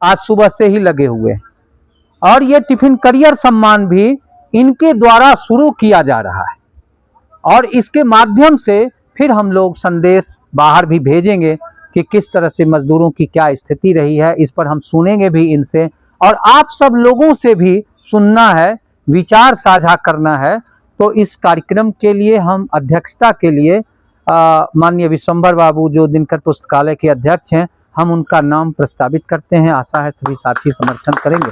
आज सुबह से ही लगे हुए हैं, और ये टिफिन करियर सम्मान भी इनके द्वारा शुरू किया जा रहा है। और इसके माध्यम से फिर हम लोग संदेश बाहर भी भेजेंगे कि किस तरह से मजदूरों की क्या स्थिति रही है। इस पर हम सुनेंगे भी इनसे, और आप सब लोगों से भी सुनना है, विचार साझा करना है। तो इस कार्यक्रम के लिए हम अध्यक्षता के लिए माननीय विश्वंभर बाबू, जो दिनकर पुस्तकालय के अध्यक्ष हैं, हम उनका नाम प्रस्तावित करते हैं। आशा है सभी साथी समर्थन करेंगे।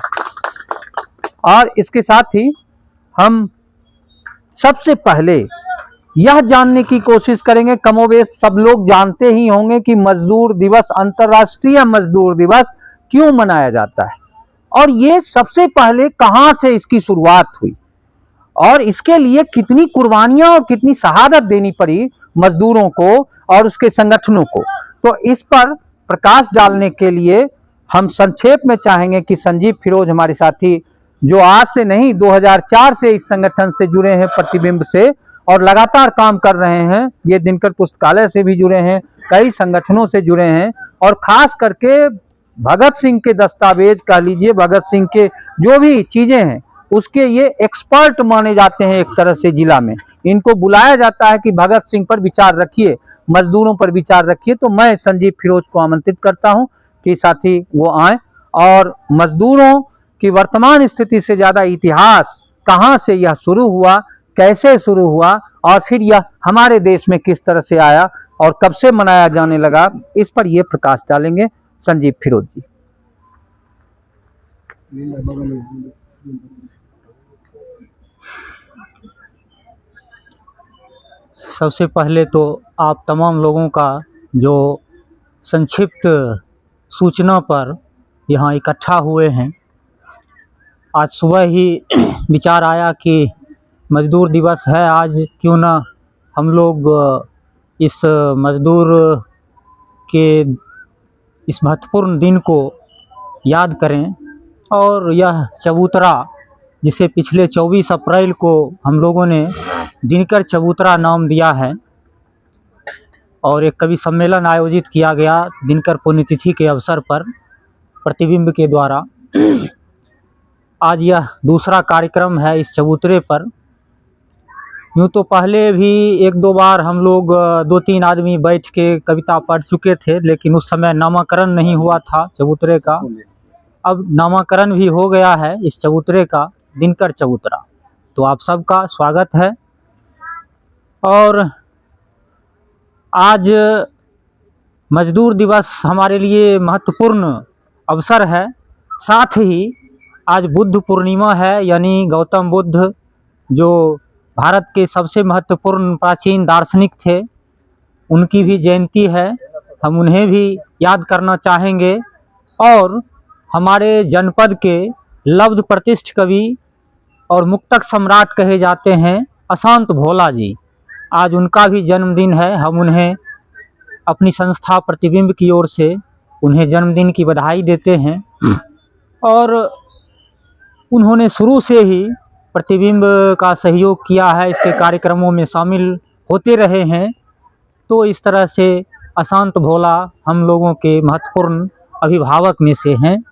और इसके साथ ही हम सबसे पहले यह जानने की कोशिश करेंगे, कमोबेश सब लोग जानते ही होंगे कि मजदूर दिवस, अंतर्राष्ट्रीय मजदूर दिवस क्यों मनाया जाता है, और ये सबसे पहले कहां से इसकी शुरुआत हुई, और इसके लिए कितनी कुर्बानियां और कितनी शहादत देनी पड़ी मजदूरों को और उसके संगठनों को। तो इस पर प्रकाश डालने के लिए हम संक्षेप में चाहेंगे कि संजीव फिरोज हमारे साथी, जो आज से नहीं 2004 से इस संगठन से जुड़े हैं, प्रतिबिंब से, और लगातार काम कर रहे हैं। ये दिनकर पुस्तकालय से भी जुड़े हैं, कई संगठनों से जुड़े हैं, और खास करके भगत सिंह के दस्तावेज कह लीजिए, भगत सिंह के जो भी चीजें हैं उसके ये एक्सपर्ट माने जाते हैं। एक तरह से जिला में इनको बुलाया जाता है कि भगत सिंह पर विचार रखिए, मजदूरों पर विचार रखिए। तो मैं संजीव फिरोज को आमंत्रित करता हूं कि साथी वो आए, और मजदूरों की वर्तमान स्थिति से ज्यादा इतिहास, कहां से यह शुरू हुआ, कैसे शुरू हुआ, और फिर यह हमारे देश में किस तरह से आया और कब से मनाया जाने लगा, इस पर यह प्रकाश डालेंगे संजीव फिरोज जी। सबसे पहले तो आप तमाम लोगों का जो संक्षिप्त सूचना पर यहाँ इकट्ठा हुए हैं, आज सुबह ही विचार आया कि मज़दूर दिवस है आज, क्यों ना हम लोग इस मज़दूर के इस महत्वपूर्ण दिन को याद करें। और यह चबूतरा, जिसे पिछले 24 अप्रैल को हम लोगों ने दिनकर चबूतरा नाम दिया है, और एक कवि सम्मेलन आयोजित किया गया दिनकर पुण्यतिथि के अवसर पर प्रतिबिंब के द्वारा। आज यह दूसरा कार्यक्रम है इस चबूतरे पर। यूँ तो पहले भी एक दो बार हम लोग 2-3 आदमी बैठ के कविता पढ़ चुके थे, लेकिन उस समय नामकरण नहीं हुआ था चबूतरे का। अब नामकरण भी हो गया है इस चबूतरे का, दिनकर चबूतरा। तो आप सबका स्वागत है। और आज मजदूर दिवस हमारे लिए महत्वपूर्ण अवसर है। साथ ही आज बुद्ध पूर्णिमा है, यानी गौतम बुद्ध जो भारत के सबसे महत्वपूर्ण प्राचीन दार्शनिक थे, उनकी भी जयंती है। हम उन्हें भी याद करना चाहेंगे। और हमारे जनपद के लब्ध प्रतिष्ठ कवि और मुक्तक सम्राट कहे जाते हैं अशांत भोला जी, आज उनका भी जन्मदिन है। हम उन्हें अपनी संस्था प्रतिबिंब की ओर से उन्हें जन्मदिन की बधाई देते हैं। और उन्होंने शुरू से ही प्रतिबिंब का सहयोग किया है, इसके कार्यक्रमों में शामिल होते रहे हैं। तो इस तरह से अशांत भोला हम लोगों के महत्वपूर्ण अभिभावक में से हैं।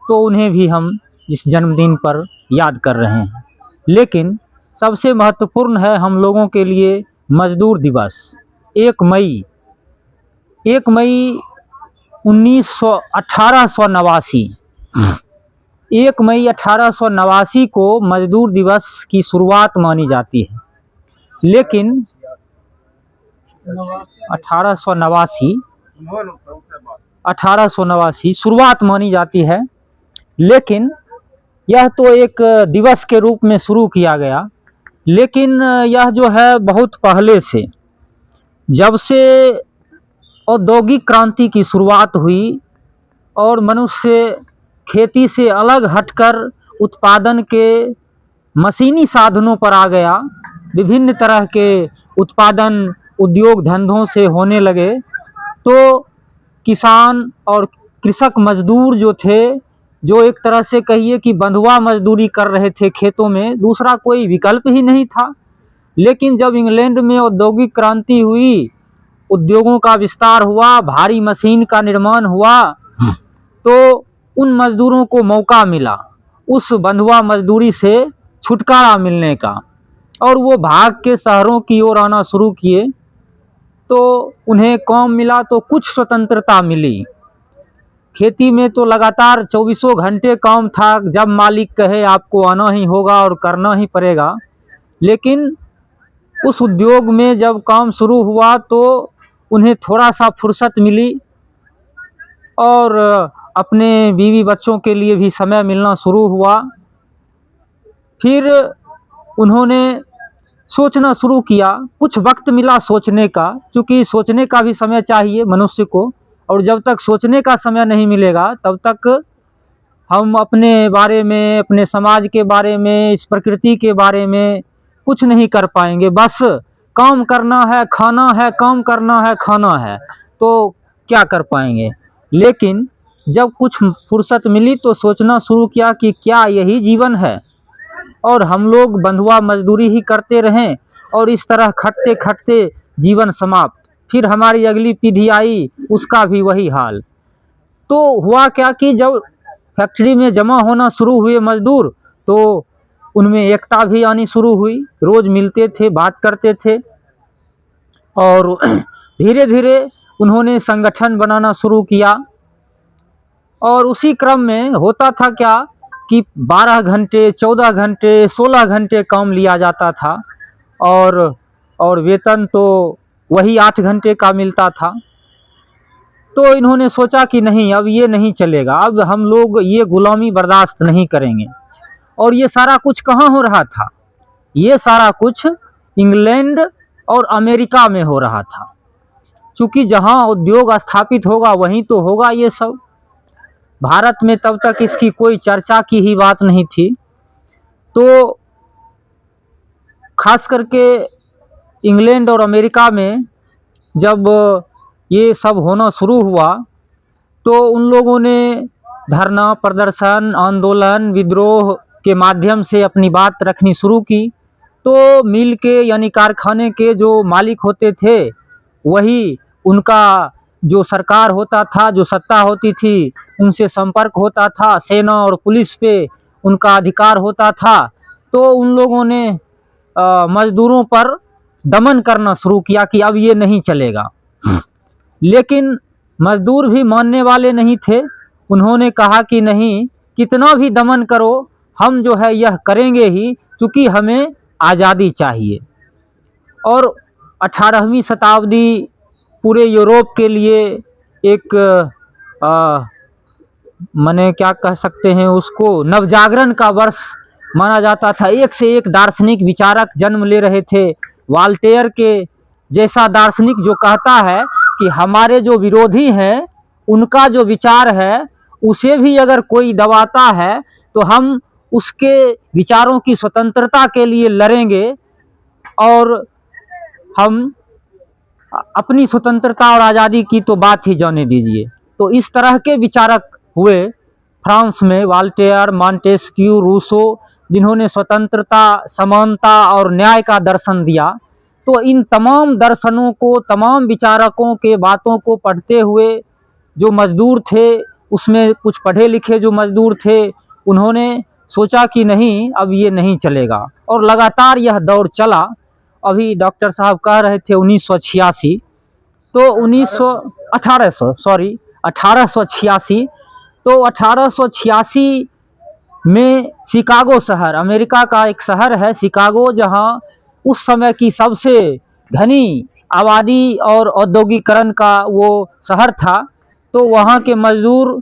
तो उन्हें भी हम इस जन्मदिन पर याद कर रहे हैं। लेकिन सबसे महत्वपूर्ण है हम लोगों के लिए मजदूर दिवस। 1 मई 1889 1 मई 1889 को मजदूर दिवस की शुरुआत मानी जाती है। लेकिन 1889 शुरुआत मानी जाती है, लेकिन यह तो एक दिवस के रूप में शुरू किया गया। लेकिन यह जो है बहुत पहले से, जब से औद्योगिक क्रांति की शुरुआत हुई और मनुष्य खेती से अलग हटकर उत्पादन के मशीनी साधनों पर आ गया, विभिन्न तरह के उत्पादन उद्योग धंधों से होने लगे, तो किसान और कृषक मजदूर जो थे, जो एक तरह से कहिए कि बंधुआ मजदूरी कर रहे थे खेतों में, दूसरा कोई विकल्प ही नहीं था। लेकिन जब इंग्लैंड में औद्योगिक क्रांति हुई, उद्योगों का विस्तार हुआ, भारी मशीन का निर्माण हुआ, तो उन मजदूरों को मौका मिला उस बंधुआ मजदूरी से छुटकारा मिलने का, और वो भाग के शहरों की ओर आना शुरू किए। तो उन्हें काम मिला तो कुछ स्वतंत्रता मिली। खेती में तो लगातार 24 घंटे काम था, जब मालिक कहे आपको आना ही होगा और करना ही पड़ेगा। लेकिन उस उद्योग में जब काम शुरू हुआ तो उन्हें थोड़ा सा फुर्सत मिली और अपने बीवी बच्चों के लिए भी समय मिलना शुरू हुआ। फिर उन्होंने सोचना शुरू किया, कुछ वक्त मिला सोचने का, क्योंकि सोचने का भी समय चाहिए मनुष्य को, और जब तक सोचने का समय नहीं मिलेगा तब तक हम अपने बारे में, अपने समाज के बारे में, इस प्रकृति के बारे में कुछ नहीं कर पाएंगे। बस काम करना है, खाना है, काम करना है, खाना है, तो क्या कर पाएंगे। लेकिन जब कुछ फुर्सत मिली तो सोचना शुरू किया कि क्या यही जीवन है, और हम लोग बंधुआ मजदूरी ही करते रहें और इस तरह खटते खटते जीवन समाप्त। फिर हमारी अगली पीढ़ी आई, उसका भी वही हाल। तो हुआ क्या कि जब फैक्ट्री में जमा होना शुरू हुए मजदूर, तो उनमें एकता भी आनी शुरू हुई। रोज़ मिलते थे, बात करते थे, और धीरे धीरे उन्होंने संगठन बनाना शुरू किया। और उसी क्रम में होता था क्या कि 12 घंटे, 14 घंटे, 16 घंटे काम लिया जाता था, और वेतन तो वही 8 घंटे का मिलता था। तो इन्होंने सोचा कि नहीं, अब ये नहीं चलेगा, अब हम लोग ये गुलामी बर्दाश्त नहीं करेंगे। और ये सारा कुछ कहाँ हो रहा था? ये सारा कुछ इंग्लैंड और अमेरिका में हो रहा था, क्योंकि जहाँ उद्योग स्थापित होगा वहीं तो होगा ये सब। भारत में तब तक इसकी कोई चर्चा की ही बात नहीं थी। तो खास करके इंग्लैंड और अमेरिका में जब ये सब होना शुरू हुआ तो उन लोगों ने धरना, प्रदर्शन, आंदोलन, विद्रोह के माध्यम से अपनी बात रखनी शुरू की। तो मिल के यानी कारखाने के जो मालिक होते थे, वही उनका जो सरकार होता था, जो सत्ता होती थी, उनसे संपर्क होता था। सेना और पुलिस पे उनका अधिकार होता था। तो उन लोगों ने मजदूरों पर दमन करना शुरू किया कि अब ये नहीं चलेगा। लेकिन मजदूर भी मानने वाले नहीं थे। उन्होंने कहा कि नहीं, कितना भी दमन करो, हम जो है यह करेंगे ही, क्योंकि हमें आज़ादी चाहिए। और 18वीं शताब्दी पूरे यूरोप के लिए एक माने क्या कह सकते हैं उसको, नवजागरण का वर्ष माना जाता था। एक से एक दार्शनिक विचारक जन्म ले रहे थे। वाल्टेयर के जैसा दार्शनिक जो कहता है कि हमारे जो विरोधी हैं उनका जो विचार है उसे भी अगर कोई दबाता है तो हम उसके विचारों की स्वतंत्रता के लिए लड़ेंगे, और हम अपनी स्वतंत्रता और आज़ादी की तो बात ही जाने दीजिए। तो इस तरह के विचारक हुए फ्रांस में, वाल्टेयर, मॉन्टेस्क्यू, रूसो, जिन्होंने स्वतंत्रता, समानता और न्याय का दर्शन दिया। तो इन तमाम दर्शनों को, तमाम विचारकों के बातों को पढ़ते हुए जो मजदूर थे, उसमें कुछ पढ़े लिखे जो मजदूर थे, उन्होंने सोचा कि नहीं, अब ये नहीं चलेगा। और लगातार यह दौर चला। अभी डॉक्टर साहब कह रहे थे 1986, तो 1886, तो 1886 में शिकागो शहर, अमेरिका का एक शहर है शिकागो, जहां उस समय की सबसे घनी आबादी और औद्योगिकरण का वो शहर था। तो वहाँ के मजदूर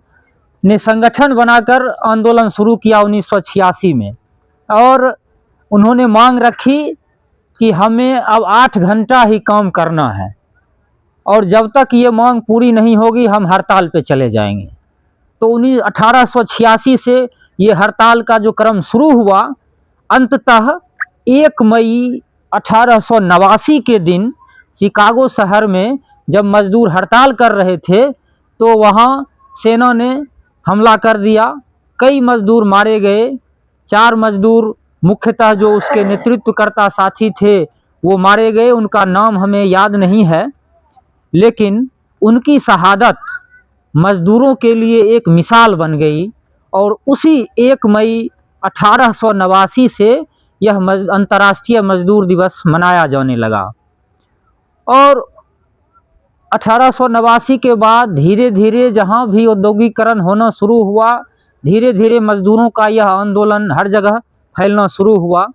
ने संगठन बनाकर आंदोलन शुरू किया 1986 में, और उन्होंने मांग रखी कि हमें अब 8 घंटा ही काम करना है, और जब तक ये मांग पूरी नहीं होगी हम हड़ताल पे चले जाएंगे। तो 1886 से ये हड़ताल का जो क्रम शुरू हुआ, अंततः 1 मई 1889 के दिन शिकागो शहर में जब मजदूर हड़ताल कर रहे थे तो वहाँ सेना ने हमला कर दिया। कई मजदूर मारे गए। 4 मजदूर मुख्यतः जो उसके नेतृत्वकर्ता साथी थे वो मारे गए। उनका नाम हमें याद नहीं है, लेकिन उनकी शहादत मजदूरों के लिए एक मिसाल बन गई और उसी 1 मई 1889 से यह अंतर्राष्ट्रीय मजदूर दिवस मनाया जाने लगा। और 1889 के बाद धीरे धीरे जहाँ भी औद्योगिकरण होना शुरू हुआ, धीरे धीरे मजदूरों का यह आंदोलन हर जगह फैलना शुरू हुआ।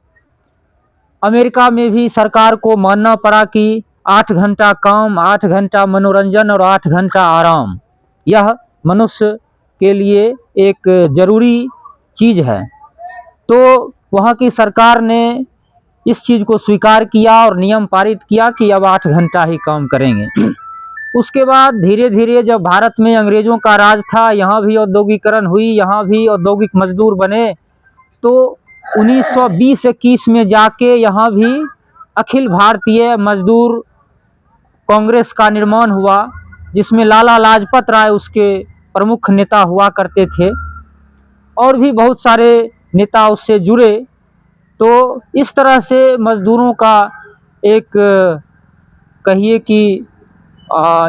अमेरिका में भी सरकार को मानना पड़ा कि 8 घंटा काम, 8 घंटा मनोरंजन और 8 घंटा आराम, यह मनुष्य के लिए एक ज़रूरी चीज़ है। तो वहाँ की सरकार ने इस चीज़ को स्वीकार किया और नियम पारित किया कि अब 8 घंटा ही काम करेंगे। उसके बाद धीरे धीरे जब भारत में अंग्रेज़ों का राज था, यहाँ भी औद्योगिकरण हुई, यहाँ भी औद्योगिक मजदूर बने, तो 1920-21 में जाके यहाँ भी अखिल भारतीय मजदूर कांग्रेस का निर्माण हुआ, जिसमें लाला लाजपत राय उसके प्रमुख नेता हुआ करते थे और भी बहुत सारे नेता उससे जुड़े। तो इस तरह से मजदूरों का एक कहिए कि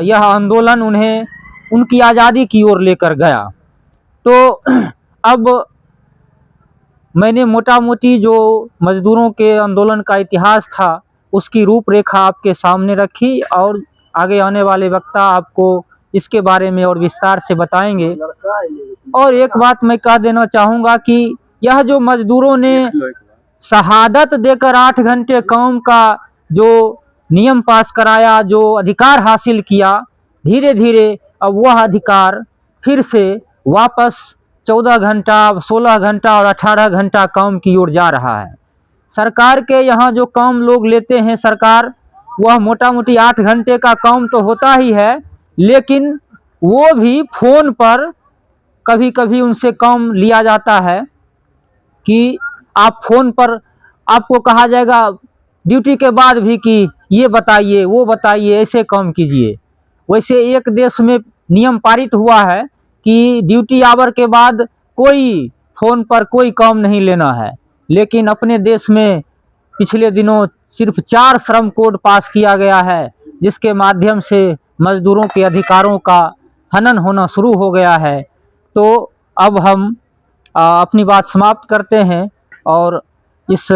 यह आंदोलन उन्हें उनकी आज़ादी की ओर लेकर गया। तो अब मैंने मोटा मोटी जो मजदूरों के आंदोलन का इतिहास था उसकी रूपरेखा आपके सामने रखी, और आगे आने वाले वक्ता आपको इसके बारे में और विस्तार से बताएंगे। और एक बात मैं कह देना चाहूँगा कि यह जो मजदूरों ने शहादत देकर 8 घंटे काम का जो नियम पास कराया, जो अधिकार हासिल किया, धीरे धीरे अब वह अधिकार फिर से वापस 14 घंटा, 16 घंटा और 18 घंटा काम की ओर जा रहा है। सरकार के यहाँ जो काम लोग लेते हैं सरकार, वह मोटा मोटी 8 घंटे का काम तो होता ही है, लेकिन वो भी फ़ोन पर कभी कभी उनसे काम लिया जाता है कि आप फ़ोन पर आपको कहा जाएगा ड्यूटी के बाद भी कि ये बताइए वो बताइए, ऐसे काम कीजिए। वैसे एक देश में नियम पारित हुआ है कि ड्यूटी आवर के बाद कोई फ़ोन पर कोई काम नहीं लेना है, लेकिन अपने देश में पिछले दिनों सिर्फ 4 श्रम कोड पास किया गया है, जिसके माध्यम से मजदूरों के अधिकारों का हनन होना शुरू हो गया है। तो अब हम अपनी बात समाप्त करते हैं और इस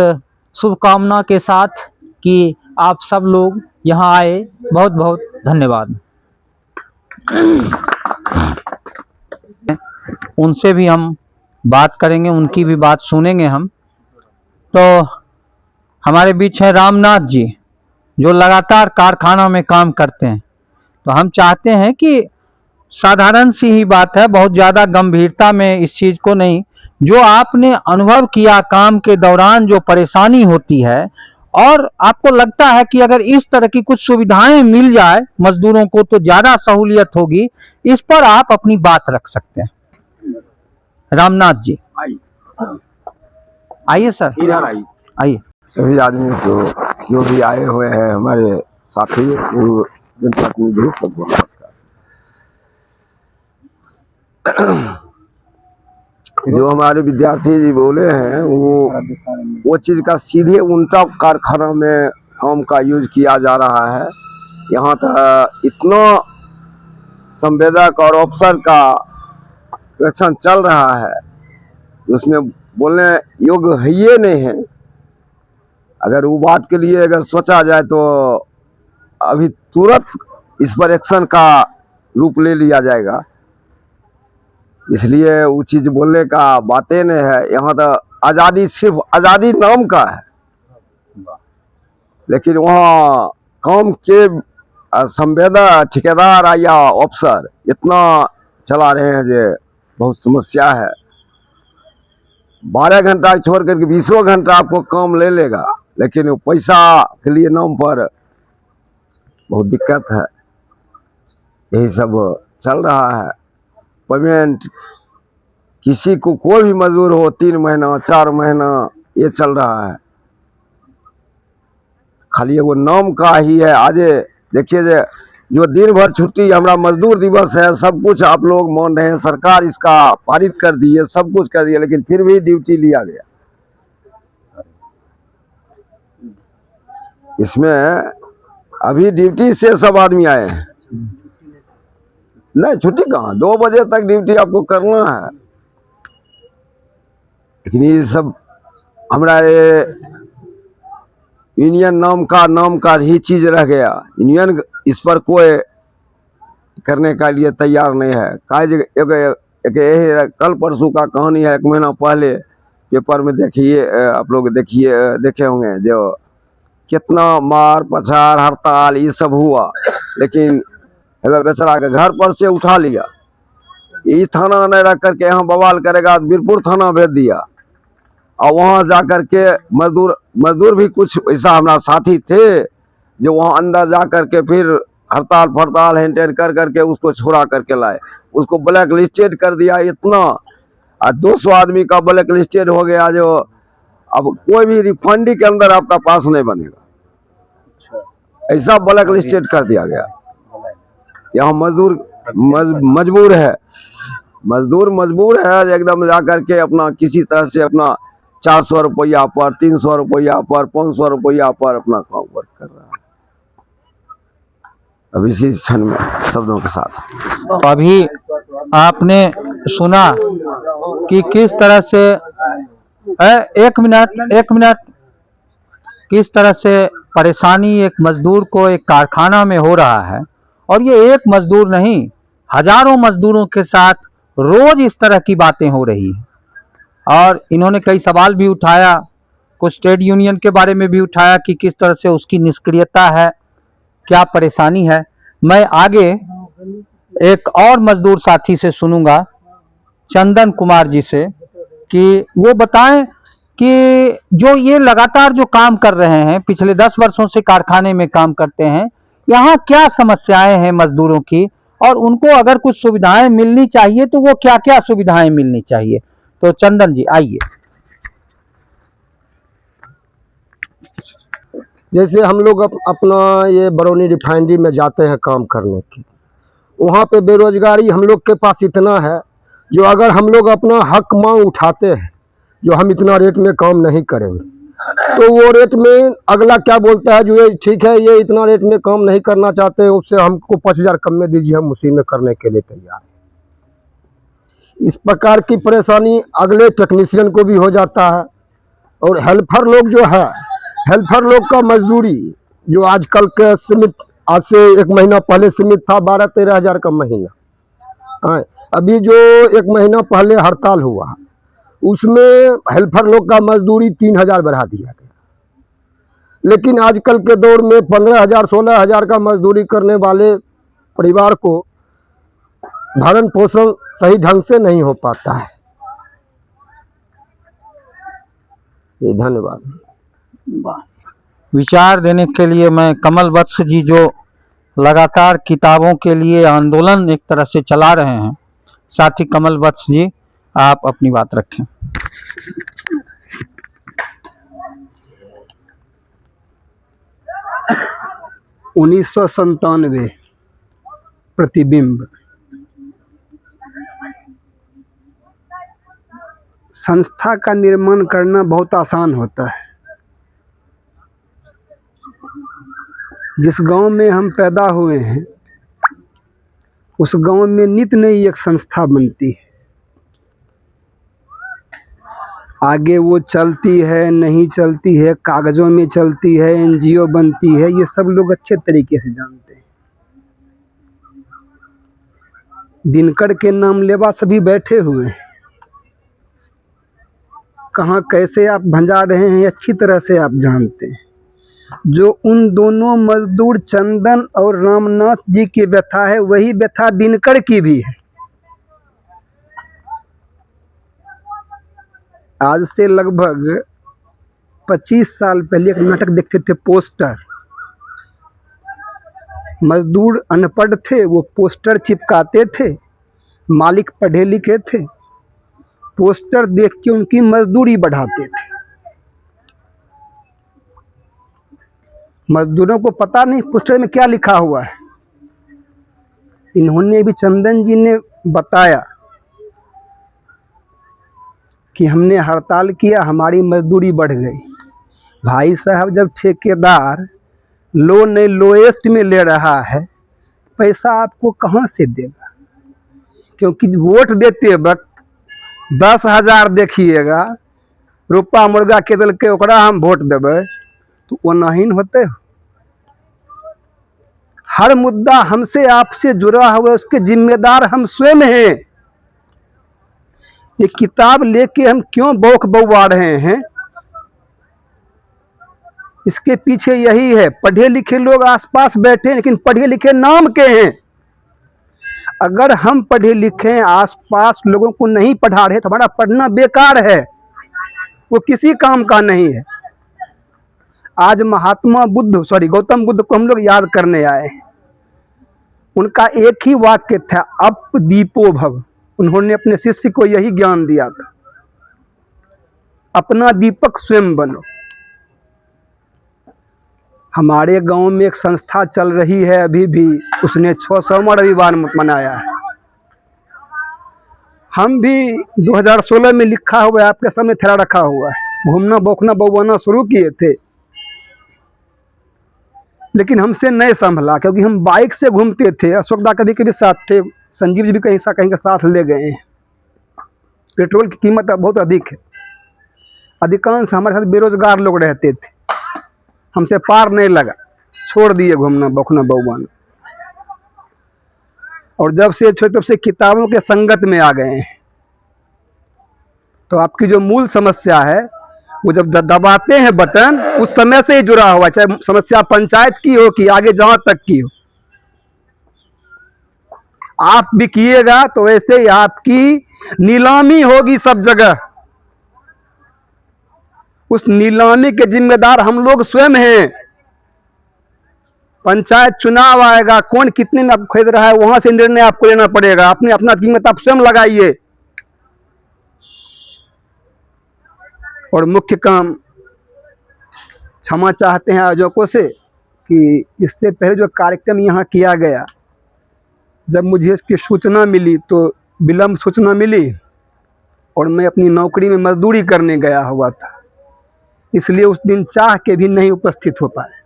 शुभकामना के साथ कि आप सब लोग यहाँ आए। बहुत बहुत धन्यवाद। उनसे भी हम बात करेंगे, उनकी भी बात सुनेंगे हम। तो हमारे बीच है रामनाथ जी, जो लगातार कारखाना में काम करते हैं। तो हम चाहते हैं कि साधारण सी ही बात है, बहुत ज़्यादा गंभीरता में इस चीज़ को नहीं, जो आपने अनुभव किया काम के दौरान, जो परेशानी होती है, और आपको लगता है कि अगर इस तरह की कुछ सुविधाएं मिल जाए मजदूरों को तो ज़्यादा सहूलियत होगी, इस पर आप अपनी बात रख सकते हैं। रामनाथ जी आइए सर, आइए। सभी आदमी जो भी आए हुए हैं, हमारे साथी पूर्व जनप्रतिनिधि, सबको नमस्कार। जो हमारे विद्यार्थी जी बोले हैं वो चीज़ का सीधे उल्टा कारखाना में काम का यूज किया जा रहा है। यहाँ तक इतना संवेदक और अफसर का रक्षण चल रहा है, उसमें बोलने योग्य है ये नहीं है। अगर वो बात के लिए अगर सोचा जाए तो अभी तुरंत इस पर एक्शन का रूप ले लिया जाएगा। इसलिए वो चीज़ बोलने का बातें नहीं है। यहाँ तो आज़ादी सिर्फ आज़ादी नाम का है, लेकिन वहाँ काम के संवेदक ठेकेदार या अफसर इतना चला रहे हैं जो बहुत समस्या है। 12 घंटा छोड़ करके 20 घंटा आपको काम ले लेगा, लेकिन वो पैसा के लिए नाम पर बहुत दिक्कत है। यही सब चल रहा है। पेमेंट किसी को, कोई भी मजदूर हो, 3 महीना 4 महीना ये चल रहा है। खाली एगो नाम का ही है। आज देखिए जो दिन भर छुट्टी, हमारा मजदूर दिवस है, सब कुछ आप लोग मान रहे हैं, सरकार इसका पारित कर दी है, सब कुछ कर दिया, लेकिन फिर भी ड्यूटी लिया गया। इसमें अभी ड्यूटी से सब आदमी आए हैं। नहीं, छुट्टी कहाँ, 2 बजे तक ड्यूटी आपको करना है। लेकिन ये सब हमारे यूनियन नाम का ही चीज रह गया। यूनियन इस पर कोई करने का लिए तैयार नहीं है। एक यही कल परसों का कहानी है, 1 महीना पहले पेपर में देखिए, आप लोग देखे होंगे, जो कितना मार पछाड़ हड़ताल ये सब हुआ, लेकिन बेचारा के घर पर से उठा लिया। ये थाना नहीं रख करके यहाँ बवाल करेगा तो बीरपुर थाना भेज दिया, और वहाँ जा करके मजदूर भी कुछ ऐसा हमारा साथी थे जो वहाँ अंदर जा करके फिर हड़ताल फड़ताल हेंटेन कर करके उसको छोड़ा करके लाए, उसको ब्लैक लिस्टेड कर दिया इतना। 200 आदमी का ब्लैक लिस्टेड हो गया, जो अब कोई भी रिफंडी के अंदर आपका पास नहीं बनेगा, ऐसा ब्लैक लिस्टेड कर दिया गया। यहाँ मजबूर है, मजबूर है एकदम जा करके अपना किसी तरह से अपना 400 रुपया पर, 300 रुपया पर, 500 रुपया पर अपना काम वर्क कर रहा है। अब इसी क्षण में शब्दों के साथ अभी आपने सुना कि किस तरह से एक मिनट किस तरह से परेशानी एक मजदूर को एक कारखाना में हो रहा है, और ये एक मजदूर नहीं, हजारों मजदूरों के साथ रोज इस तरह की बातें हो रही हैं। और इन्होंने कई सवाल भी उठाया, कुछ ट्रेड यूनियन के बारे में भी उठाया कि किस तरह से उसकी निष्क्रियता है, क्या परेशानी है। मैं आगे एक और मजदूर साथी से सुनूंगा, चंदन कुमार जी से, कि वो बताएं कि जो ये लगातार जो काम कर रहे हैं, पिछले 10 वर्षों से कारखाने में काम करते हैं, यहाँ क्या समस्याएं हैं मजदूरों की, और उनको अगर कुछ सुविधाएं मिलनी चाहिए तो वो क्या क्या सुविधाएं मिलनी चाहिए। तो चंदन जी आइए। जैसे हम लोग अपना ये बरौनी रिफाइनरी में जाते हैं काम करने की, वहाँ पे बेरोजगारी हम लोग के पास इतना है, जो अगर हम लोग अपना हक मांग उठाते हैं, जो हम इतना रेट में काम नहीं करेंगे, तो वो रेट में अगला क्या बोलता है, जो ये ठीक है, ये इतना रेट में काम नहीं करना चाहते, उससे हमको 5,000 कम में दीजिए, हम उसी में करने के लिए तैयार हैं। इस प्रकार की परेशानी अगले टेक्नीशियन को भी हो जाता है। और हेल्पर लोग जो है, हेल्पर लोग का मजदूरी जो आजकल के सीमित, आज से 1 महीना पहले सीमित था 12-13 हज़ार का महीना। हाँ, अभी जो 1 महीना पहले हड़ताल हुआ, उसमें हेल्पर लोग का मजदूरी 3,000 बढ़ा दिया गया। लेकिन आजकल के दौर में 15,000 16,000 का मजदूरी करने वाले परिवार को भरण पोषण सही ढंग से नहीं हो पाता है। ये धन्यवाद। विचार देने के लिए मैं कमल वत्स जी, जो लगातार किताबों के लिए आंदोलन एक तरह से चला रहे हैं, साथी कमल वत्स जी आप अपनी बात रखें। 1997 प्रतिबिंब संस्था का निर्माण करना बहुत आसान होता है। जिस गांव में हम पैदा हुए हैं, उस गांव में नित नई एक संस्था बनती है। आगे वो चलती है नहीं चलती है, कागजों में चलती है, एनजीओ बनती है, ये सब लोग अच्छे तरीके से जानते हैं। दिनकर के नाम लेवा सभी बैठे हुए हैं, कहाँ कैसे आप भंजा रहे हैं अच्छी तरह से आप जानते हैं। जो उन दोनों मजदूर चंदन और रामनाथ जी की व्यथा है, वही व्यथा दिनकर की भी है। आज से लगभग 25 साल पहले एक नाटक देखते थे, पोस्टर। मजदूर अनपढ़ थे, वो पोस्टर चिपकाते थे, मालिक पढ़े लिखे थे, पोस्टर देख के उनकी मजदूरी बढ़ाते थे। मजदूरों को पता नहीं पोस्टर में क्या लिखा हुआ है। इन्होंने भी, चंदन जी ने बताया कि हमने हड़ताल किया, हमारी मजदूरी बढ़ गई। भाई साहब, जब ठेकेदार लोएस्ट में ले रहा है, पैसा आपको कहाँ से देगा? क्योंकि वोट देते वक्त 10,000 देखिएगा, रुपा मुर्गा के दल के ओकरा हम वोट देवे तो वो नहीं होते। हर मुद्दा हमसे आपसे जुड़ा हुआ, उसके जिम्मेदार हम स्वयं हैं। ये किताब लेके हम क्यों बौख बौआ रहे हैं, इसके पीछे यही है। पढ़े लिखे लोग आसपास बैठे हैं, लेकिन पढ़े लिखे नाम के हैं। अगर हम पढ़े लिखे आसपास लोगों को नहीं पढ़ा रहे तो हमारा पढ़ना बेकार है, वो किसी काम का नहीं है। आज गौतम बुद्ध को हम लोग याद करने आए। उनका एक ही वाक्य था, अप दीपो भव। उन्होंने अपने शिष्य को यही ज्ञान दिया था, अपना दीपक स्वयं बनो। हमारे गांव में एक संस्था चल रही है अभी भी, उसने 600वां रविवार मनाया है। हम भी 2016 में लिखा हुआ है, आपके सामने थैला रखा हुआ है, घूमना बौखना बौवाना शुरू किए थे, लेकिन हमसे नहीं संभला, क्योंकि हम बाइक से घूमते थे। अशोकदा कभी कभी साथ थे, संजीव जी भी कहीं का साथ ले गए हैं। पेट्रोल की कीमत बहुत अधिक है, अधिकांश हमारे साथ बेरोजगार लोग रहते थे। हमसे पार नहीं लगा, छोड़ दिए घूमना बौखना बौवाना, और जब से छोटे तब से किताबों के संगत में आ गए हैं। तो आपकी जो मूल समस्या है वो जब दबाते हैं बटन, उस समय से ही जुड़ा हुआ, चाहे समस्या पंचायत की हो कि आगे जहां तक की हो। आप भी किएगा तो वैसे ही आपकी नीलामी होगी सब जगह। उस नीलामी के जिम्मेदार हम लोग स्वयं हैं। पंचायत चुनाव आएगा, कौन कितने में खरीद रहा है वहां से निर्णय आपको लेना पड़ेगा। अपने अपना कीमत आप स्वयं लगाइए। और मुख्य काम, क्षमा चाहते हैं आयोजकों से कि इससे पहले जो कार्यक्रम यहाँ किया गया, जब मुझे इसकी सूचना मिली तो विलम्ब सूचना मिली, और मैं अपनी नौकरी में मजदूरी करने गया हुआ था, इसलिए उस दिन चाह के भी नहीं उपस्थित हो पाए।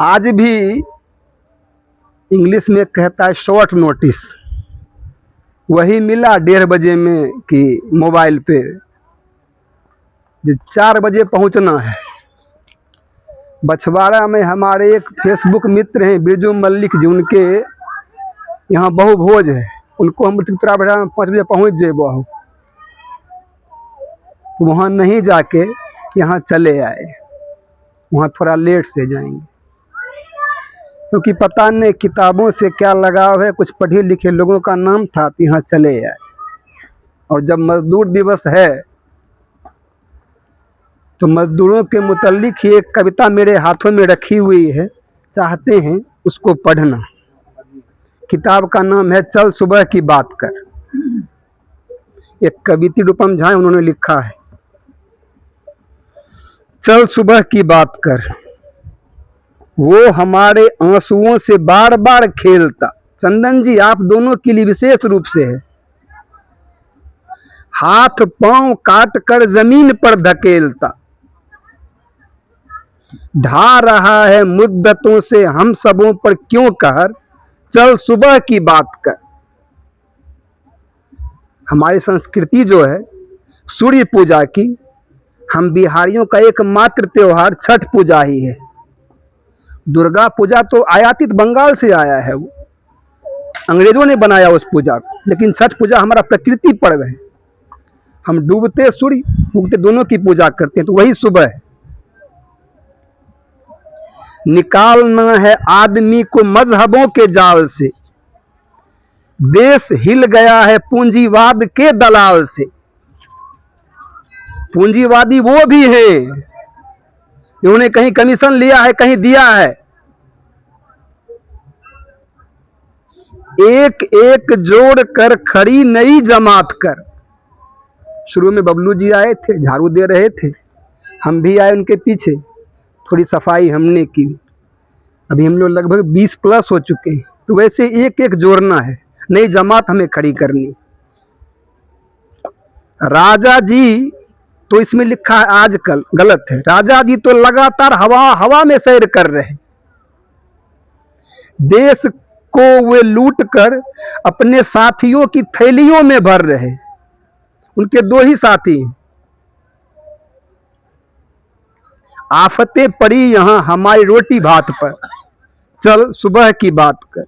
आज भी इंग्लिश में कहता है शॉर्ट नोटिस, वही मिला 1:30 बजे में कि मोबाइल पे 4 बजे पहुंचना है। बछवाड़ा में हमारे एक फेसबुक मित्र हैं बिरजू मल्लिक जी, उनके यहाँ बहु भोज है, उनको हम 5 बजे पहुँच जाए बहु, तो वहाँ नहीं जाके यहाँ चले आए। वहाँ थोड़ा लेट से जाएंगे, क्योंकि पता नहीं किताबों से क्या लगाव है, कुछ पढ़े लिखे लोगों का नाम था तो यहाँ चले आए। और जब मजदूर दिवस है तो मजदूरों के मुतल्लिक ही एक कविता मेरे हाथों में रखी हुई है, चाहते हैं उसको पढ़ना। किताब का नाम है चल सुबह की बात कर। एक कविता रूपम झा उन्होंने लिखा है, चल सुबह की बात कर, वो हमारे आंसुओं से बार बार खेलता। चंदन जी आप दोनों के लिए विशेष रूप से है। हाथ पांव काट कर जमीन पर धकेलता, ढा रहा है मुद्दतों से हम सबों पर क्यों कहर, चल सुबह की बात कर। हमारी संस्कृति जो है सूर्य पूजा की, हम बिहारियों का एकमात्र त्योहार छठ पूजा ही है। दुर्गा पूजा तो आयातित बंगाल से आया है, वो अंग्रेजों ने बनाया उस पूजा को, लेकिन छठ पूजा हमारा प्रकृति पर्व है। हम डूबते सूर्य उगते दोनों की पूजा करते हैं, तो वही सुबह है। निकालना है आदमी को मजहबों के जाल से, देश हिल गया है पूंजीवाद के दलाल से। पूंजीवादी वो भी हैं, इन्होंने कहीं कमीशन लिया है, कहीं दिया है। एक एक जोड़ कर खड़ी नई जमात कर। शुरू में बबलू जी आए थे, झाड़ू दे रहे थे, हम भी आए उनके पीछे, थोड़ी सफाई हमने की। अभी हम लोग लगभग 20+ हो चुके हैं। तो वैसे एक एक जोड़ना है, नई जमात हमें खड़ी करनी। राजा जी तो इसमें लिखा है आजकल, गलत है। राजा जी तो लगातार हवा में सैर कर रहे, देश को वे लूट कर अपने साथियों की थैलियों में भर रहे। उनके 2 ही साथी हैं, आफतें पड़ी यहाँ हमारी रोटी भात पर, चल सुबह की बात कर।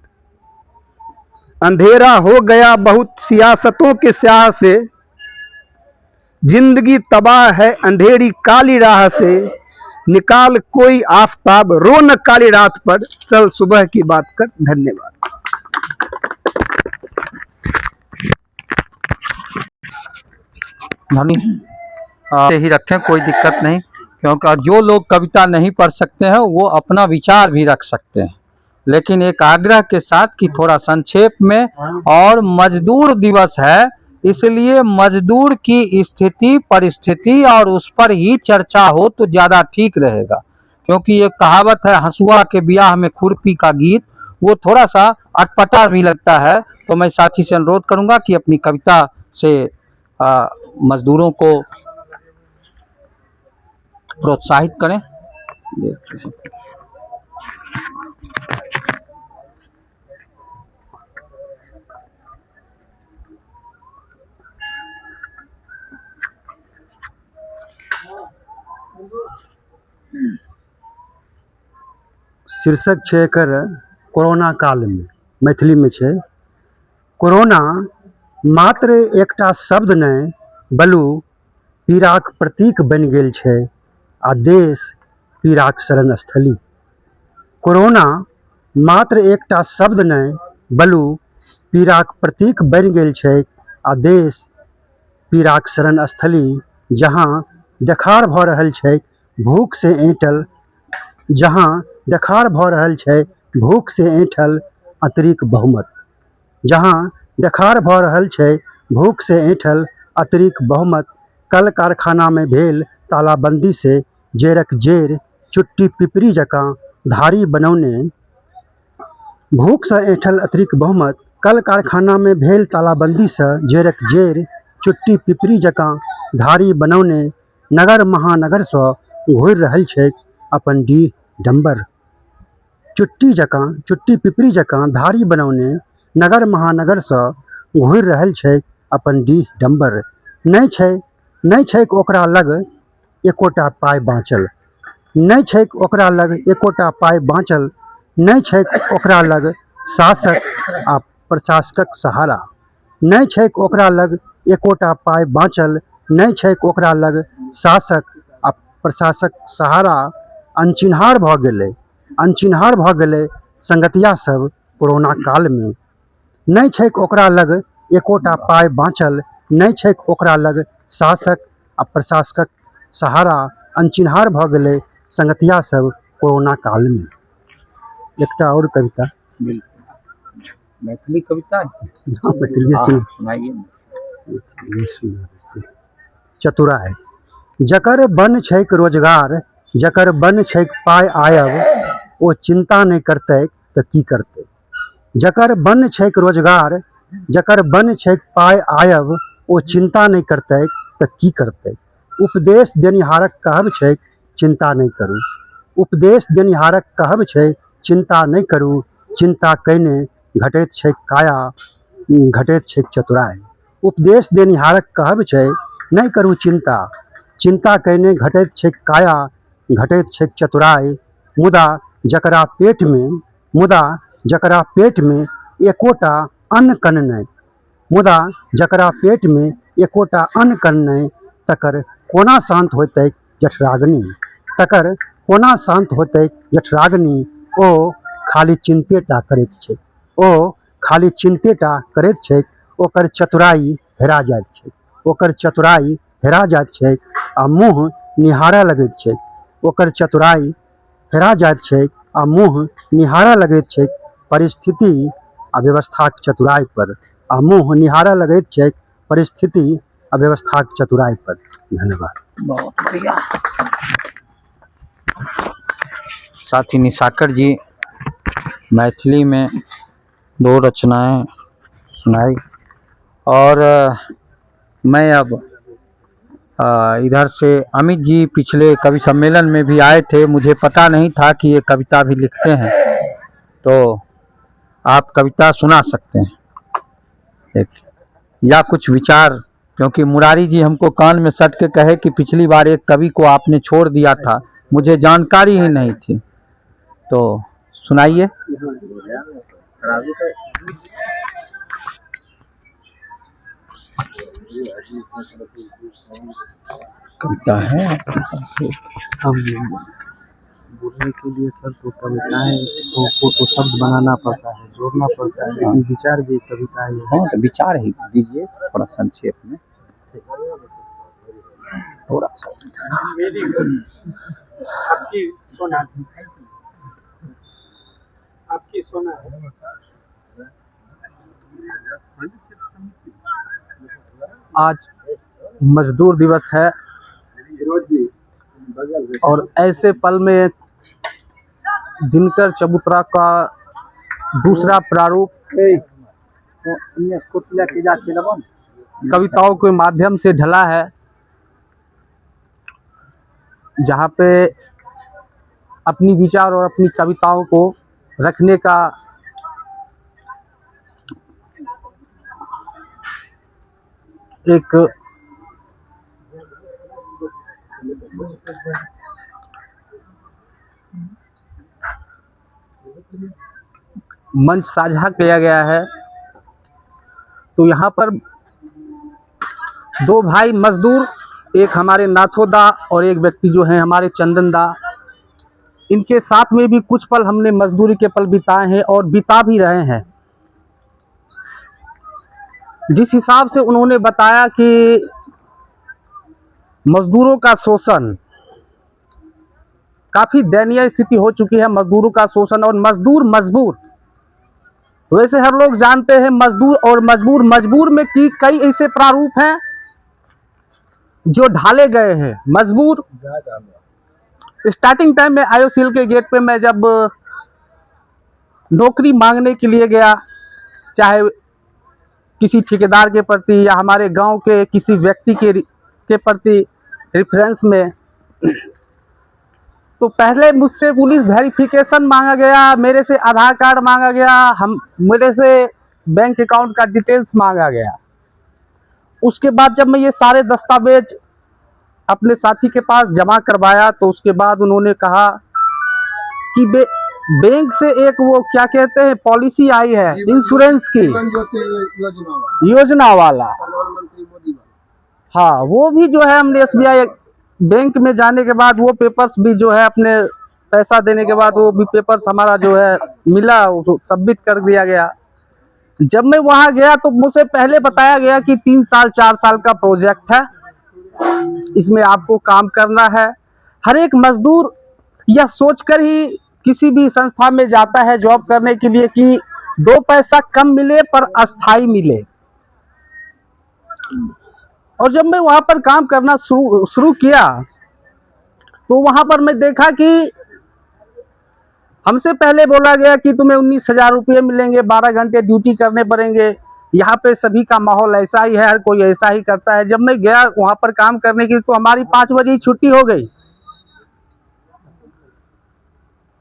अंधेरा हो गया बहुत सियासतों के स्याह से, जिंदगी तबाह है अंधेरी काली राह से, निकाल कोई आफताब रो न काली रात पर, चल सुबह की बात कर। धन्यवाद। ऐसे ही रखें, कोई दिक्कत नहीं, क्योंकि जो लोग कविता नहीं पढ़ सकते हैं वो अपना विचार भी रख सकते हैं, लेकिन एक आग्रह के साथ कि थोड़ा संक्षेप में। और मजदूर दिवस है, इसलिए मजदूर की स्थिति परिस्थिति और उस पर ही चर्चा हो तो ज़्यादा ठीक रहेगा, क्योंकि ये कहावत है हंसुआ के ब्याह में खुरपी का गीत, वो थोड़ा सा अटपटा भी लगता है। तो मैं साथी से अनुरोध करूंगा कि अपनी कविता से मजदूरों को प्रोत्साहित करें। शीर्षक छै एकर कोरोना काल में, मैथिली में छै। कोरोना मात्र एकटा शब्द नहीं बलु पीड़ाक प्रतीक बनि गेल छै आ देश पीड़ाक शरण स्थली। कोरोना मात्र एकटा शब्द नहीं बलु पीड़ाक प्रतीक बनि गेल छै आ देश पीड़ाक शरण स्थली, जहाँ देखार भऽ रहल छै भूख से ऐंठल, जहाँ देखार भऽ रहल छै भूख से ऐंठल अतिरिक्त बहुमत, जहाँ देखार भऽ रहल छै भूख से ऐंठल अतिरिक्त बहुमत। कल कारखाना में भेल तालाबंदी से जेरक जेर चुट्टी पिपरी जकाँ धारी बनौने, भूख से ऐंठल अतिरिक्त बहुमत। कल कारखाना में भेल तालाबंदी से जेरक जेर चुट्टी पिपरी जकाँ धारी बनौने, नगर महानगर से घुरि रहल छै अपन डीह डम्बर। चुट्टी पिपरी जकाँ धारी बनौने, नगर महानगर से घुरि रहल छै अपन डीह डम्बर। नहीं छैक ओकरा लग एकोटा पाइ बाँचल, नहीं छैक ओकरा लग एकोटा पाइ बाँचल, नहीं छैक ओकरा लग शासक आ प्रशासकक सहारा, नहीं छैक ओकरा लग एकोटा पाइ बाँचल, नहीं छैक ओकरा लग शासक आ प्रशासक सहारा। अनचिन्हार भऽ गेलै संगतिया सब कोरोना काल में, नहीं छैक ओकरा लग एकोटा पाइ बाँचल, नहीं छैक ओकरा लग शासक आ प्रशासकक सहारा। अनचिन्हार भऽ गेलै संगतिया सब कोरोना काल में। एकटा और कविता, मैथिली कविता चतुराई। जकर बन छैक रोजगार, जकर बन छैक पाइ आयब, ओ चिंता नहीं करतै तऽ की करतै। जकर बन छैक रोजगार, जकर बन छैक पाइ आयब, ओ चिंता नहीं करतै तऽ की करतै। उपदेश देनिहारक कहब छैक चिंता नहीं करू, उपदेश देनिहारक कहब छै चिंता नहीं करू। चिंता कयने घटैत छैक काया, घटैत छैक चतुराई। उपदेश देनिहारक कहब छै नहीं करू चिंता, चिंता कयने घटैत छैक काया, घटैत छैक चतुराई। मुदा जकरा पेट में एकोटा अन्न कन्न नहीं, मुदा जकरा पेट में एकोटा अन्न कन्न नहीं, तकर कोना शांत होतै जठराग्नि, तकर कोना शांत होतै जठराग्नि। ओ खाली चिंतेटा करैत छैक, ओ खाली चिंतेटा करैत छैक, ओकर चतुराई हेरा जाइत छैक, ओकर चतुराई हेरा जाइत छैक आ मुँह निहारऽ लगैत छैक, ओकर चतुराई हेरा जाइत छैक आ मुँह निहारऽ लगैत छैक परिस्थिति आ व्यवस्थाक चतुराई पर, आ मुँह निहारऽ लगैत छैक परिस्थिति आ व्यवस्थाक चतुराई पर। धन्यवाद। बहुत बढ़िया। साथी निशाकर जी मैथिली में 2 रचनाएं सुनाई, और मैं अब इधर से अमित जी पिछले कवि सम्मेलन में भी आए थे, मुझे पता नहीं था कि ये कविता भी लिखते हैं, तो आप कविता सुना सकते हैं एक, या कुछ विचार, क्योंकि मुरारी जी हमको कान में सट के कहे कि पिछली बार एक कवि को आपने छोड़ दिया था, मुझे जानकारी ही नहीं थी। तो सुनाइए। कविता है हम बोलने के लिए सर तो कविताएं तो शब्द बनाना पड़ता है, जोड़ना पड़ता है, लेकिन विचार भी कविता ही है। हाँ, तो विचार ही दीजिए थोड़ा संक्षेप में, थोड़ा सा। आपकी सोना आज मजदूर दिवस है और ऐसे पल में दिनकर चबूतरा का दूसरा प्रारूप कविताओं के माध्यम से ढला है, जहाँ पे अपनी विचार और अपनी कविताओं को रखने का एक मंच साझा किया गया है। तो यहाँ पर दो भाई मजदूर, एक हमारे नाथोदा और एक व्यक्ति जो है हमारे चंदनदा, इनके साथ में भी कुछ पल हमने मजदूरी के पल बिताए हैं और बिता भी रहे हैं। जिस हिसाब से उन्होंने बताया कि मजदूरों का शोषण, काफी दयनीय स्थिति हो चुकी है मजदूरों का शोषण और मजदूर मजबूर। वैसे हर लोग जानते हैं मजदूर और मजबूर, मजबूर में की कई ऐसे प्रारूप हैं जो ढाले गए हैं। मजबूर स्टार्टिंग टाइम में आयोसील के गेट पे मैं जब नौकरी मांगने के लिए गया, चाहे किसी ठेकेदार के प्रति या हमारे गांव के किसी व्यक्ति के प्रति रेफरेंस में, तो पहले मुझसे पुलिस वेरिफिकेशन मांगा गया, मेरे से आधार कार्ड मांगा गया, मेरे से बैंक अकाउंट का डिटेल्स मांगा गया। उसके बाद जब मैं ये सारे दस्तावेज अपने साथी के पास जमा करवाया तो उसके बाद उन्होंने कहा कि बैंक से एक वो क्या कहते हैं पॉलिसी आई है इंश्योरेंस की, योजना वाला, हाँ वो भी जो है हमने SBI बैंक में जाने के बाद वो पेपर्स भी जो है अपने पैसा देने के बाद वो भी पेपर्स हमारा जो है मिला, वो सबमिट कर दिया गया। जब मैं वहां गया तो मुझसे पहले बताया गया कि 3 साल 4 साल का प्रोजेक्ट है, इसमें आपको काम करना है। हर एक मजदूर यह सोचकर ही किसी भी संस्था में जाता है जॉब करने के लिए कि 2 पैसा कम मिले पर अस्थाई मिले। और जब मैं वहां पर काम करना शुरू किया तो वहां पर मैं देखा कि हमसे पहले बोला गया कि तुम्हें 19,000 रुपये मिलेंगे, 12 घंटे ड्यूटी करने पड़ेंगे। यहाँ पे सभी का माहौल ऐसा ही है, हर कोई ऐसा ही करता है। जब मैं गया वहां पर काम करने की तो हमारी 5 बजे ही छुट्टी हो गई।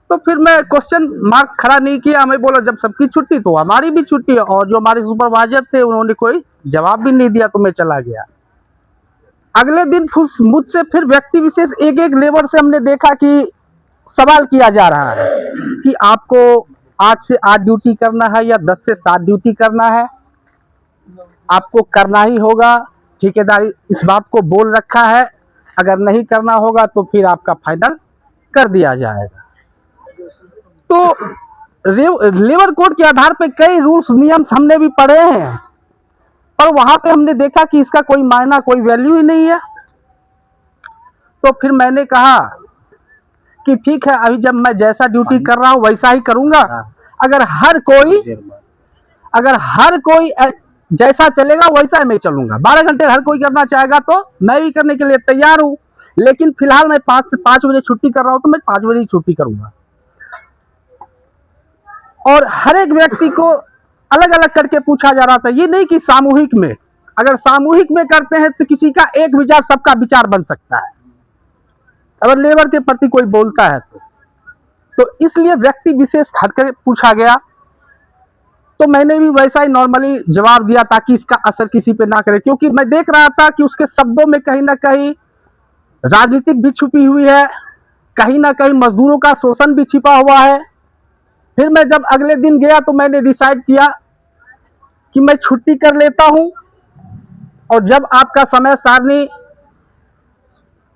तो फिर मैं क्वेश्चन मार्क खड़ा नहीं किया, मैं बोला जब सबकी छुट्टी तो हमारी भी छुट्टी है। और जो हमारे सुपरवाइजर थे उन्होंने कोई जवाब भी नहीं दिया, तो मैं चला गया। अगले दिन मुझसे फिर व्यक्ति विशेष एक लेबर से हमने देखा कि सवाल किया जा रहा है कि आपको 8 से 8 ड्यूटी करना है या 10 से 7 ड्यूटी करना है, आपको करना ही होगा। ठेकेदारी इस बात को बोल रखा है, अगर नहीं करना होगा तो फिर आपका फाइनल कर दिया जाएगा। तो लेबर कोड के आधार पे कई रूल्स नियम्स हमने भी पढ़े हैं, पर वहां पे हमने देखा कि इसका कोई मायना, कोई वैल्यू ही नहीं है। तो फिर मैंने कहा कि ठीक है, अभी जब मैं जैसा ड्यूटी कर रहा हूं वैसा ही करूंगा। अगर हर कोई जैसा चलेगा वैसा मैं चलूंगा। 12 घंटे हर कोई करना चाहेगा तो मैं भी करने के लिए तैयार हूं, लेकिन फिलहाल मैं 5 से 5 बजे छुट्टी कर रहा हूं तो मैं 5 बजे ही छुट्टी करूंगा। और हर एक व्यक्ति को अलग अलग करके पूछा जा रहा था, ये नहीं कि सामूहिक में, अगर सामूहिक में करते हैं तो किसी का एक विचार सबका विचार बन सकता है, अगर लेबर के प्रति कोई बोलता है तो इसलिए व्यक्ति विशेष हटकर पूछा गया। तो मैंने भी वैसा ही नॉर्मली जवाब दिया ताकि इसका असर किसी पे ना करे, क्योंकि मैं देख रहा था कि उसके शब्दों में कहीं ना कहीं राजनीतिक भी छुपी हुई है कहीं ना कहीं मजदूरों का शोषण भी छिपा हुआ है। फिर मैं जब अगले दिन गया तो मैंने डिसाइड किया कि मैं छुट्टी कर लेता हूं, और जब आपका समय सारणी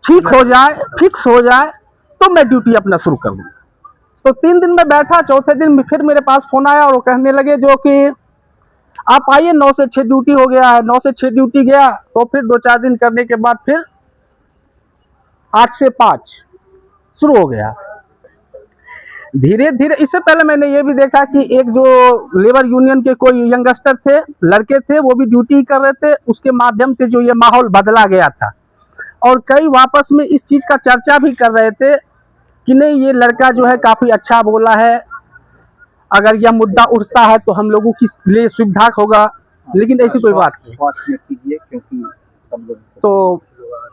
ठीक हो जाए, फिक्स हो जाए, तो मैं ड्यूटी अपना शुरू कर दूंगा। तो 3 दिन में बैठा, चौथे दिन फिर मेरे पास फोन आया और वो कहने लगे जो कि आप आइए, 9 से 6 ड्यूटी हो गया है। 9 से 6 ड्यूटी गया, तो फिर 2-4 दिन करने के बाद फिर 8 से 5 शुरू हो गया। धीरे धीरे, इससे पहले मैंने ये भी देखा कि एक जो लेबर यूनियन के कोई यंगस्टर थे, लड़के थे, वो भी ड्यूटी कर रहे थे। उसके माध्यम से जो ये माहौल बदला गया था, और कई वापस में इस चीज का चर्चा भी कर रहे थे कि नहीं, ये लड़का जो है काफी अच्छा बोला है, अगर यह मुद्दा उठता है तो हम लोगों की लिए सुविधा होगा। लेकिन ऐसी कोई बात नहीं। तो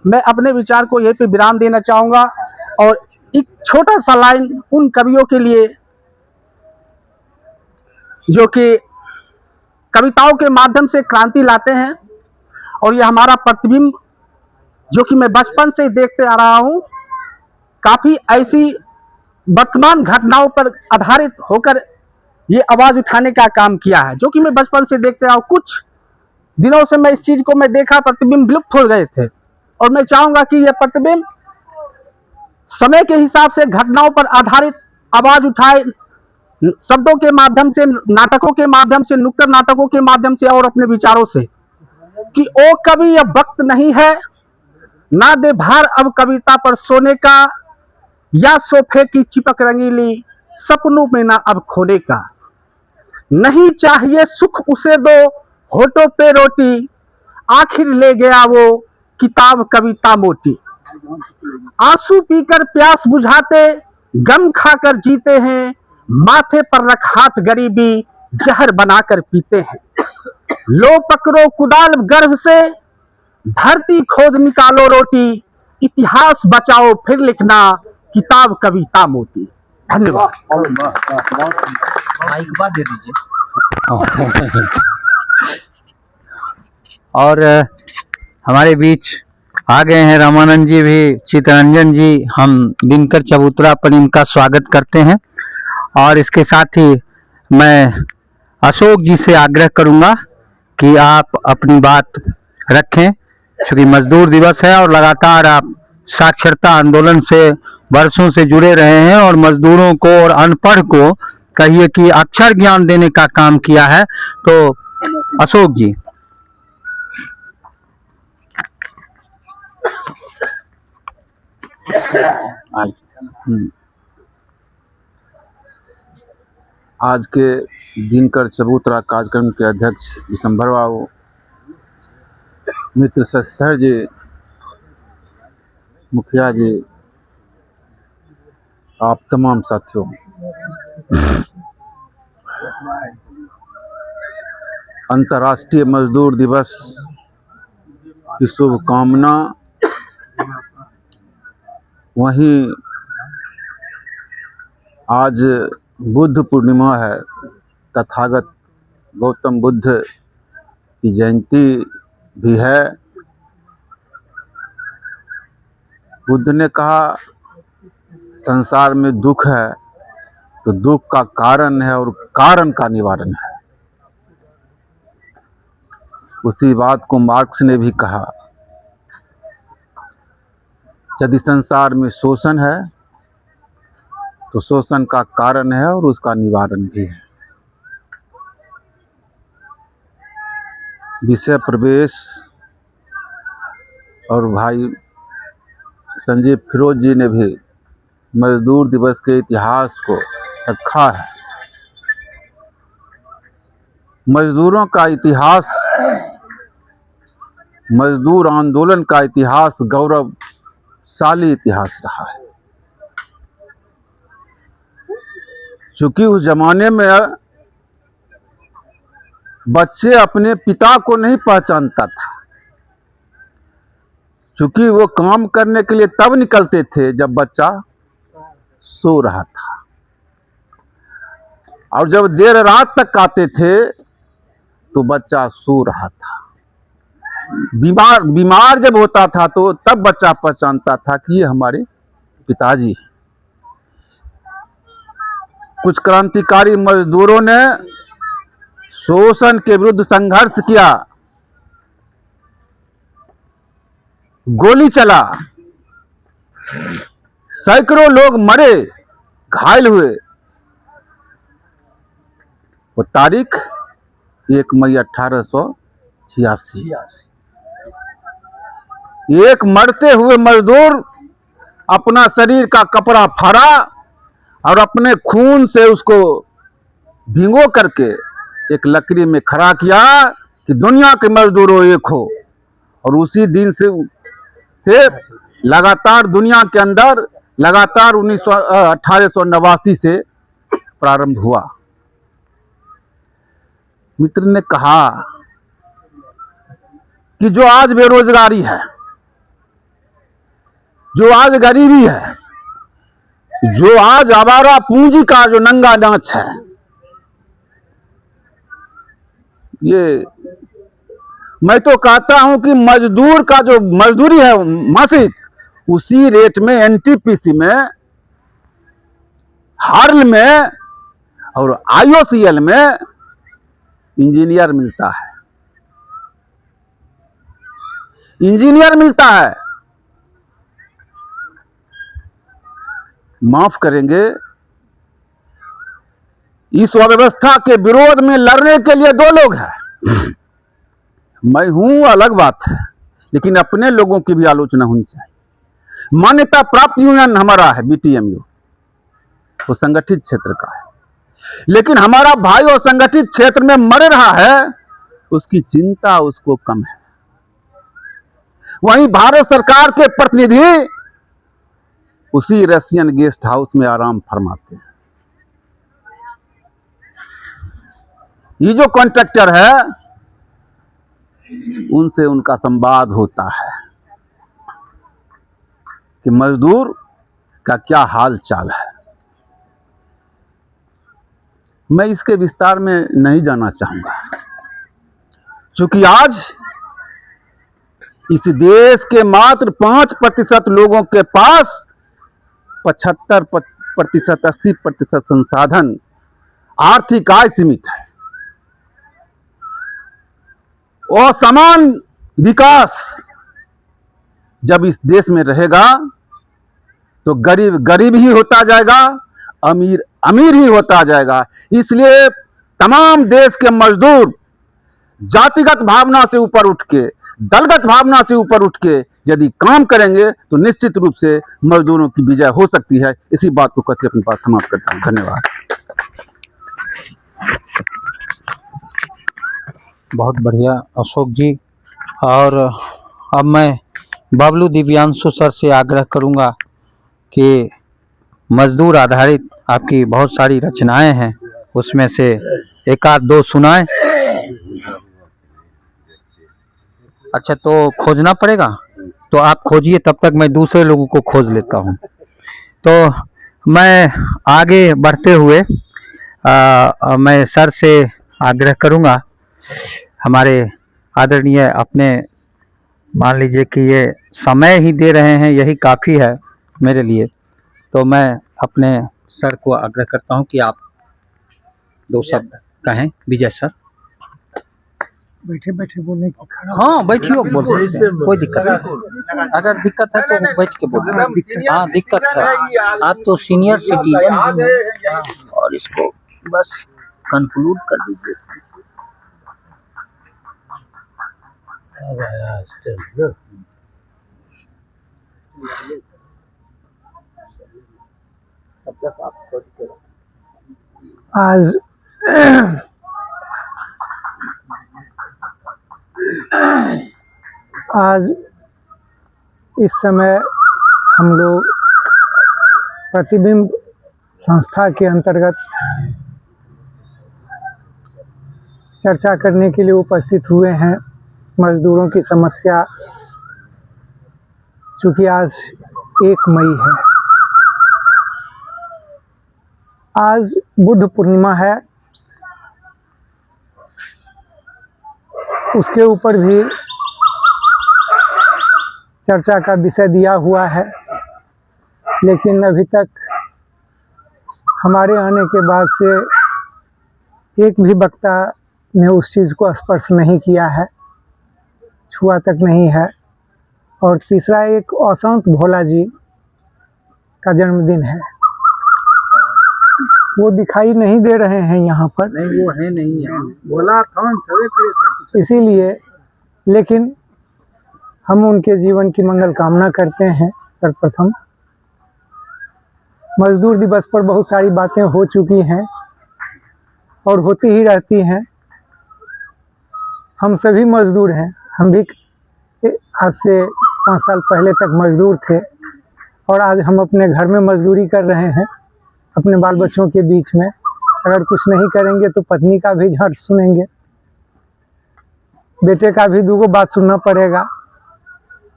मैं अपने विचार को यहीं पे विराम देना चाहूंगा, और एक छोटा सा लाइन उन कवियों के लिए जो कि कविताओं के माध्यम से क्रांति लाते हैं, और यह हमारा प्रतिबिंब जो कि मैं बचपन से देखते आ रहा हूं, काफी ऐसी वर्तमान घटनाओं पर आधारित होकर ये आवाज उठाने का काम किया है, जो कि मैं बचपन से देखते रहा हूं। कुछ दिनों से मैं इस चीज को मैं देखा, प्रतिबिंब विलुप्त हो गए थे, और मैं चाहूंगा कि यह प्रतिबिंब समय के हिसाब से घटनाओं पर आधारित आवाज उठाए, शब्दों के माध्यम से, नाटकों के माध्यम से, नुक्कड़ नाटकों के माध्यम से, और अपने विचारों से, कि ओ कभी अब वक्त नहीं है, ना दे भार अब कविता पर सोने का, या सोफे की चिपक रंगीली सपनों में ना अब खोने का। नहीं चाहिए सुख उसे दो होठों पे रोटी, आखिर ले गया वो किताब कविता मोटी। आंसू पीकर प्यास बुझाते, गम खाकर जीते हैं, माथे पर रख हाथ गरीबी जहर बनाकर पीते हैं। लो पकड़ो कुदाल गर्भ से, धरती खोद निकालो रोटी, इतिहास बचाओ फिर लिखना किताब कविता मोटी। धन्यवाद। माइक बात दे दीजिए। और हमारे बीच आ गए हैं रामानंद जी भी, चितरंजन जी। हम दिनकर चबूतरा पर इनका स्वागत करते हैं, और इसके साथ ही मैं अशोक जी से आग्रह करूंगा कि आप अपनी बात रखें, क्योंकि मजदूर दिवस है और लगातार आप साक्षरता आंदोलन से वर्षों से जुड़े रहे हैं, और मजदूरों को और अनपढ़ को कहिए कि अक्षर ज्ञान देने का काम किया है। तो अशोक जी। आज के दिनकर चबूतरा कार्यक्रम के अध्यक्ष दिसंबर बाबू, मित्र शशधर जी, मुखिया जी, आप तमाम साथियों, अंतर्राष्ट्रीय मजदूर दिवस की शुभकामना। वहीं आज बुद्ध पूर्णिमा है, तथागत गौतम बुद्ध की जयंती भी है। बुद्ध ने कहा संसार में दुख है तो दुख का कारण है और कारण का निवारण है। उसी बात को मार्क्स ने भी कहा, यदि संसार में शोषण है तो शोषण का कारण है और उसका निवारण भी है। विषय प्रवेश और भाई संजीव फिरोज जी ने भी मजदूर दिवस के इतिहास को रखा है। मजदूरों का इतिहास, मजदूर आंदोलन का इतिहास गौरवशाली इतिहास रहा है। चूंकि उस जमाने में बच्चे अपने पिता को नहीं पहचानता था, चूंकि वो काम करने के लिए तब निकलते थे जब बच्चा सो रहा था, और जब देर रात तक आते थे तो बच्चा सो रहा था। बीमार जब होता था तो तब बच्चा पहचानता था कि ये हमारे पिताजी हैं। कुछ क्रांतिकारी मजदूरों ने शोषण के विरुद्ध संघर्ष किया, गोली चला, सैकड़ों लोग मरे, घायल हुए। वो तारीख 1 मई 1886। एक मरते हुए मजदूर अपना शरीर का कपड़ा फाड़ा और अपने खून से उसको भिगो करके एक लकड़ी में खड़ा किया कि दुनिया के मजदूरों एक हो। और उसी दिन से लगातार दुनिया के अंदर लगातार 1889 से प्रारंभ हुआ। मित्र ने कहा कि जो आज बेरोजगारी है, जो आज गरीबी है, जो आज आवारा पूंजी का जो नंगा नाच है, ये मैं तो कहता हूं कि मजदूर का जो मजदूरी है मासिक, उसी रेट में एनटीपीसी में, हार्ल में और आईओसीएल में इंजीनियर मिलता है। इंजीनियर मिलता है। माफ करेंगे, इस अव्यवस्था के विरोध में लड़ने के लिए दो लोग हैं। मैं हूं अलग बात है, लेकिन अपने लोगों की भी आलोचना होनी चाहिए। मान्यता प्राप्त यूनियन हमारा है बीटीएमयू, वो संगठित क्षेत्र का है, लेकिन हमारा भाई वो संगठित क्षेत्र में मर रहा है, उसकी चिंता उसको कम है। वहीं भारत सरकार के प्रतिनिधि उसी रशियन गेस्ट हाउस में आराम फरमाते हैं। ये जो कॉन्ट्रैक्टर है, उनसे उनका संवाद होता है कि मजदूर का क्या हाल चाल है। मैं इसके विस्तार में नहीं जाना चाहूंगा, क्योंकि आज इस देश के मात्र 5% लोगों के पास 75%, 80% संसाधन, आर्थिक आय सीमित है। और समान विकास जब इस देश में रहेगा तो गरीब गरीब ही होता जाएगा, अमीर अमीर ही होता जाएगा। इसलिए तमाम देश के मजदूर जातिगत भावना से ऊपर उठ के, दलगत भावना से ऊपर उठ के यदि काम करेंगे तो निश्चित रूप से मजदूरों की विजय हो सकती है। इसी बात को कहते अपनी बात समाप्त करता हूं। धन्यवाद। बहुत बढ़िया अशोक जी। और अब मैं बबलू दिव्यांशु सर से आग्रह करूंगा कि मजदूर आधारित आपकी बहुत सारी रचनाएं हैं, उसमें से एक आध दो सुनाएं। अच्छा, तो खोजना पड़ेगा, तो आप खोजिए, तब तक मैं दूसरे लोगों को खोज लेता हूं। तो मैं आगे बढ़ते हुए मैं सर से आग्रह करूंगा, हमारे आदरणीय अपने मान लीजिए कि ये समय ही दे रहे हैं, यही काफ़ी है मेरे लिए। तो मैं अपने सर को आग्रह करता हूं कि आप दो शब्द कहें। विजय सर। बैठे बैठे बोलने की खड़ा। हाँ, बैठिए, बोल सकते हैं, कोई दिक्कत नहीं। अगर दिक्कत है तो बैठ के बोल। हाँ, दिक्कत है। आप तो सीनियर सिटीजन हैं और इसको बस कंक्लूड कर दीजिए। आज इस समय हम लोग प्रतिबिंब संस्था के अंतर्गत चर्चा करने के लिए उपस्थित हुए हैं मजदूरों की समस्या। चूँकि आज 1 मई है, आज बुद्ध पूर्णिमा है, उसके ऊपर भी चर्चा का विषय दिया हुआ है, लेकिन अभी तक हमारे आने के बाद से एक भी वक्ता ने उस चीज़ को स्पर्श नहीं किया है, छुआ तक नहीं है। और तीसरा, एक अशांत भोला जी का जन्मदिन है, वो दिखाई नहीं दे रहे हैं यहाँ पर, नहीं वो है नहीं है। बोला था इसीलिए। लेकिन हम उनके जीवन की मंगल कामना करते हैं। सर्वप्रथम मजदूर दिवस पर बहुत सारी बातें हो चुकी हैं और होती ही रहती हैं। हम सभी मजदूर हैं, हम भी आज से 5 साल पहले तक मजदूर थे और आज हम अपने घर में मजदूरी कर रहे हैं, अपने बाल बच्चों के बीच में। अगर कुछ नहीं करेंगे तो पत्नी का भी झट सुनेंगे, बेटे का भी 2 बात सुनना पड़ेगा।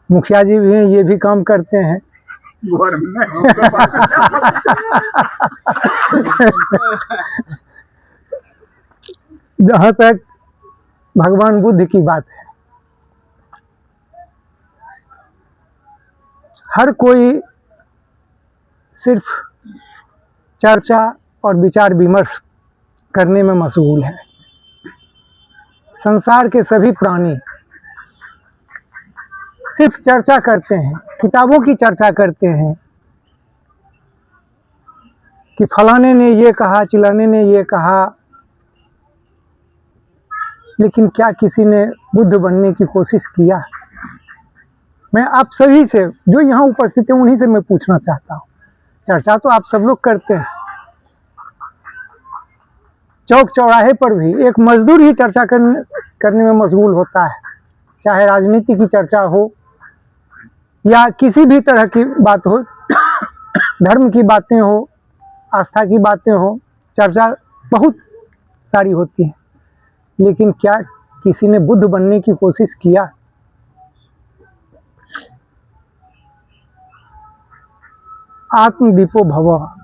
मुखिया जी भी हैं, ये भी काम करते हैं। जहाँ तक भगवान बुद्ध की बात है, हर कोई सिर्फ चर्चा और विचार विमर्श करने में मशगूल है। संसार के सभी प्राणी सिर्फ चर्चा करते हैं, किताबों की चर्चा करते हैं कि फलाने ने ये कहा, चिलाने ने ये कहा, लेकिन क्या किसी ने बुद्ध बनने की कोशिश किया? मैं आप सभी से, जो यहाँ उपस्थित हैं, उन्हीं से मैं पूछना चाहता हूँ। चर्चा तो आप सब लोग करते हैं, चौक चौराहे पर भी एक मजदूर ही चर्चा करने में मशगूल होता है, चाहे राजनीति की चर्चा हो या किसी भी तरह की बात हो, धर्म की बातें हो, आस्था की बातें हो, चर्चा बहुत सारी होती है। लेकिन क्या किसी ने बुद्ध बनने की कोशिश किया? आत्मदीपो भव।